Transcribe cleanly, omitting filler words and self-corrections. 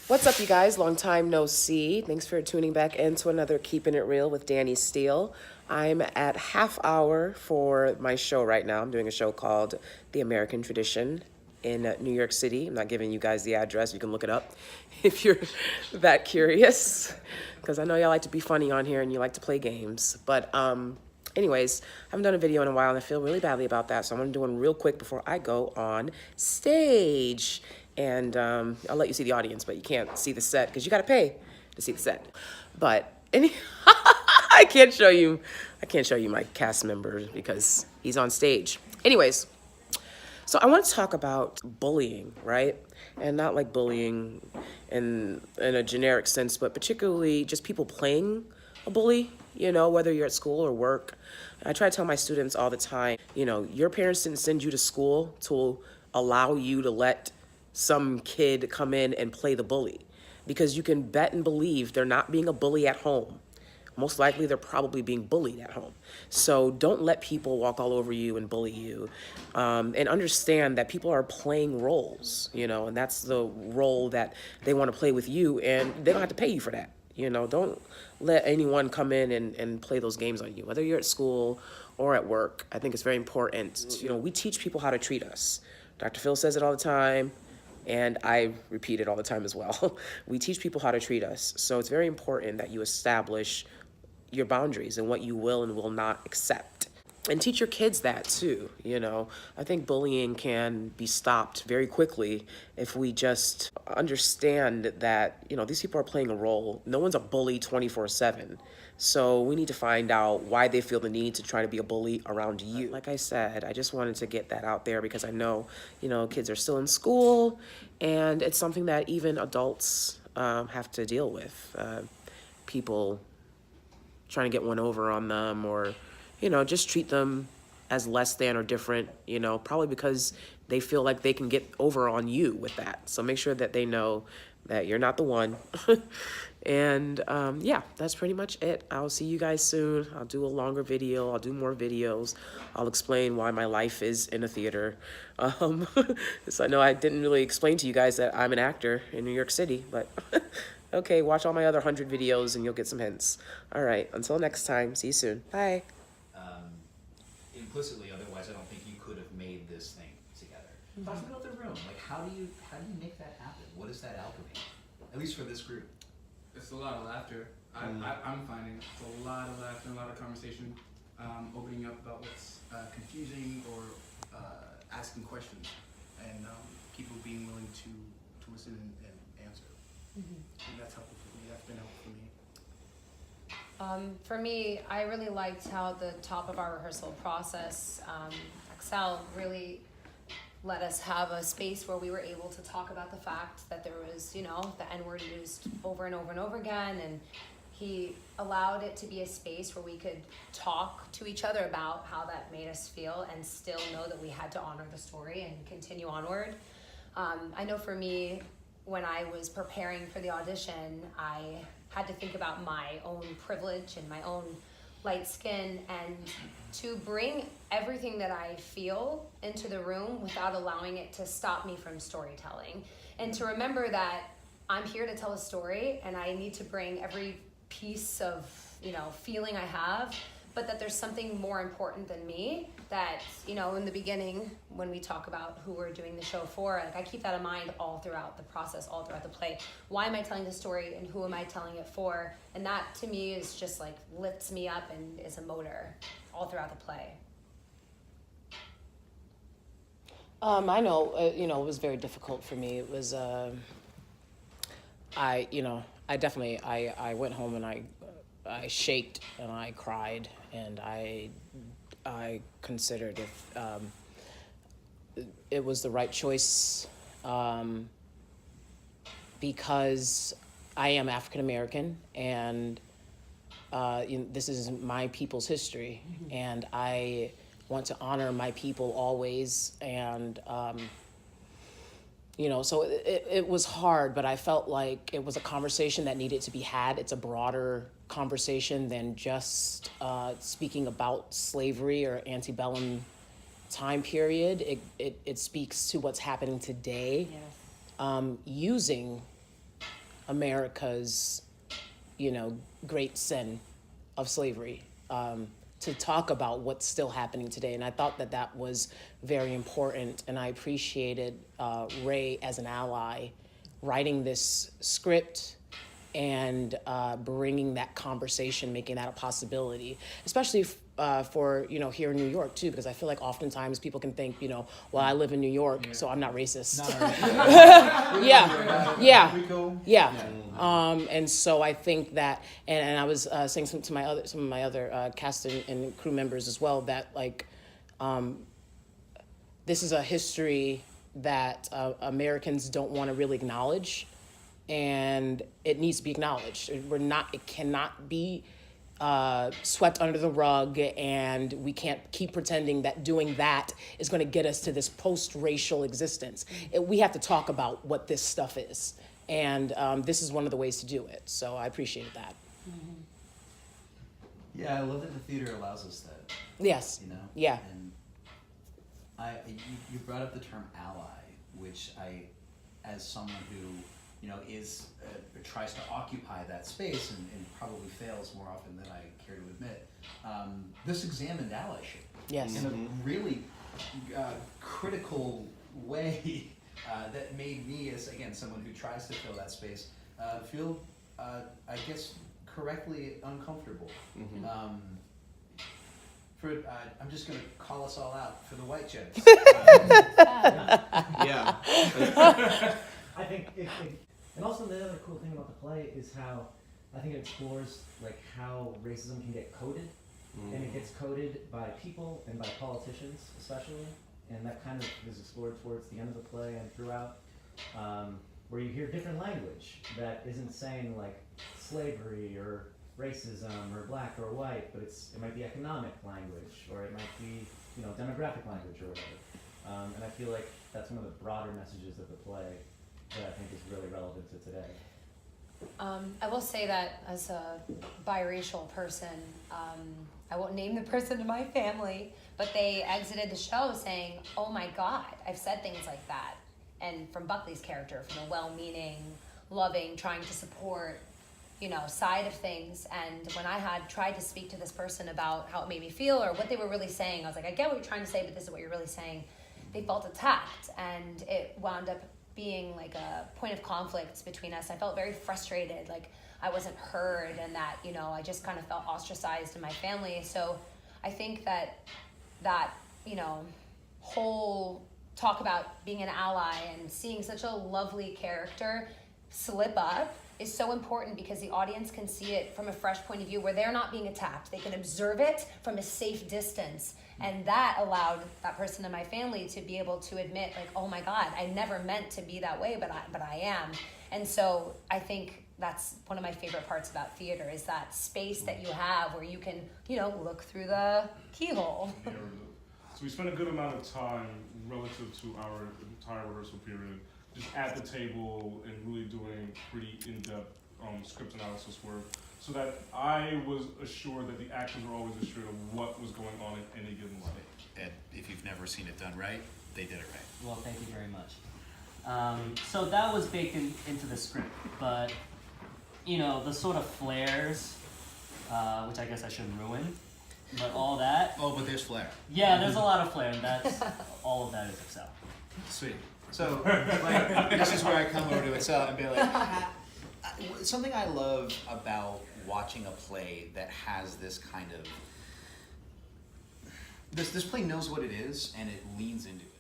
What's up, you guys? Long time no see. Thanks for tuning back into another Keeping It Real with Danie Steele. I'm at half hour for my show right now. I'm doing a show called The American Tradition in New York City. I'm not giving you guys the address. You can look it up if you're that curious, because I know y'all like to be funny on here and you like to play games. But anyways, I haven't done a video in a while and I feel really badly about that. So I'm going to do one real quick before I go on stage. And I'll let you see the audience, but you can't see the set because you got to pay to see the set. But I can't show you my cast members because he's on stage. Anyways, so I want to talk about bullying, right? And not like bullying in a generic sense, but particularly just people playing a bully, whether you're at school or work. I try to tell my students all the time, your parents didn't send you to school to allow you to let some kid come in and play the bully, because you can bet and believe they're not being a bully at home. Most likely they're probably being bullied at home. So don't let people walk all over you and bully you. And understand that people are playing roles, and that's the role that they want to play with you, and they don't have to pay you for that. Don't let anyone come in and play those games on you, whether you're at school or at work. I think it's very important. We teach people how to treat us. Dr. Phil says it all the time, and I repeat it all the time as well. We teach people how to treat us. So it's very important that you establish your boundaries and what you will and will not accept. And teach your kids that too, I think bullying can be stopped very quickly if we just understand that, these people are playing a role. No one's a bully 24/7. So we need to find out why they feel the need to try to be a bully around you. Like I said, I just wanted to get that out there because I know, kids are still in school, and it's something that even adults have to deal with. People trying to get one over on them, or, just treat them as less than or different, probably because they feel like they can get over on you with that. So make sure that they know that you're not the one. And yeah, that's pretty much it. I'll see you guys soon. I'll do a longer video. I'll do more videos. I'll explain why my life is in a theater. So I know I didn't really explain to you guys that I'm an actor in New York City, but okay, watch all my other 100 videos and you'll get some hints. All right, until next time, see you soon. Bye. Implicitly, otherwise I don't think you could have made this thing together. Talk about the room. Like, how do you make that happen? What is that alchemy? At least for this group. It's a lot of laughter. I'm finding it's a lot of laughter, a lot of conversation, opening up about what's confusing or asking questions, and people being willing to listen and answer. And that's helpful for me. That's been helpful for me. For me, I really liked how the top of our rehearsal process, Excel really let us have a space where we were able to talk about the fact that there was, the N-word used over and over and over again, and he allowed it to be a space where we could talk to each other about how that made us feel and still know that we had to honor the story and continue onward. I know for me, when I was preparing for the audition, I had to think about my own privilege and my own light skin, and to bring everything that I feel into the room without allowing it to stop me from storytelling. And to remember that I'm here to tell a story and I need to bring every piece of, feeling I have, but that there's something more important than me that, in the beginning, when we talk about who we're doing the show for, I keep that in mind all throughout the process, all throughout the play. Why am I telling the story and who am I telling it for? And that to me is just lifts me up and is a motor all throughout the play. I know, it was very difficult for me. It was, I went home and I shaked and I cried, and I considered if it was the right choice, because I am African American, and this is my people's history, and I want to honor my people always, and so it was hard, but I felt like it was a conversation that needed to be had. It's a broader conversation than just speaking about slavery or antebellum time period. It speaks to what's happening today, using America's, great sin of slavery, to talk about what's still happening today. And I thought that was very important, and I appreciated Ray as an ally writing this script and bringing that conversation, making that a possibility, especially for here in New York too, because I feel like oftentimes people can think, well, I live in New York, so I'm not racist. Yeah. And so I think that, and I was saying some of my other cast and crew members as well, that this is a history that Americans don't want to really acknowledge, and it needs to be acknowledged. It cannot be swept under the rug, and we can't keep pretending that doing that is going to get us to this post-racial existence. We have to talk about what this stuff is, and this is one of the ways to do it. So I appreciate that. Yeah, I love that the theater allows us that. Yes. Yeah. And you brought up the term ally, which as someone who is tries to occupy that space and probably fails more often than I care to admit. This examined allyship. Yes. In a really critical way that made me, as again someone who tries to fill that space, feel I guess correctly uncomfortable. I'm just going to call us all out for the white jokes. Yeah. I think and also the other cool thing about the play is how I think it explores like how racism can get coded, and it gets coded by people and by politicians especially, and that kind of is explored towards the end of the play and throughout, where you hear different language that isn't saying like slavery or racism or black or white, but it might be economic language, or it might be demographic language or whatever, and I feel like that's one of the broader messages of the play that I think is really relevant to today. I will say that as a biracial person, I won't name the person in my family, but they exited the show saying, "Oh my God, I've said things like that." And from Buckley's character, from a well-meaning, loving, trying to support, side of things. And when I had tried to speak to this person about how it made me feel or what they were really saying, I was like, I get what you're trying to say, but this is what you're really saying. They felt attacked, and it wound up being like a point of conflict between us. I felt very frustrated, like I wasn't heard, and that, I just kind of felt ostracized in my family. So I think that whole talk about being an ally and seeing such a lovely character slip up is so important, because the audience can see it from a fresh point of view where they're not being attacked. They can observe it from a safe distance. And that allowed that person in my family to be able to admit, like, oh my God, I never meant to be that way, but I am. And so I think that's one of my favorite parts about theater, is that space that you have where you can, look through the keyhole. So we spent a good amount of time relative to our entire rehearsal period just at the table and really doing pretty in-depth script analysis work, so that I was assured that the actors were always assured of what was going on in any given line. And if you've never seen it done right, they did it right. Well, thank you very much. So that was baked into the script, but the sort of flares, which I guess I shouldn't ruin, but all that. Oh, but there's flair. Yeah, there's a lot of flair, and that's all of that is Excel. Sweet. So, this is where I come over to Excel and be like, something I love about watching a play that has this kind of, this play knows what it is and it leans into it.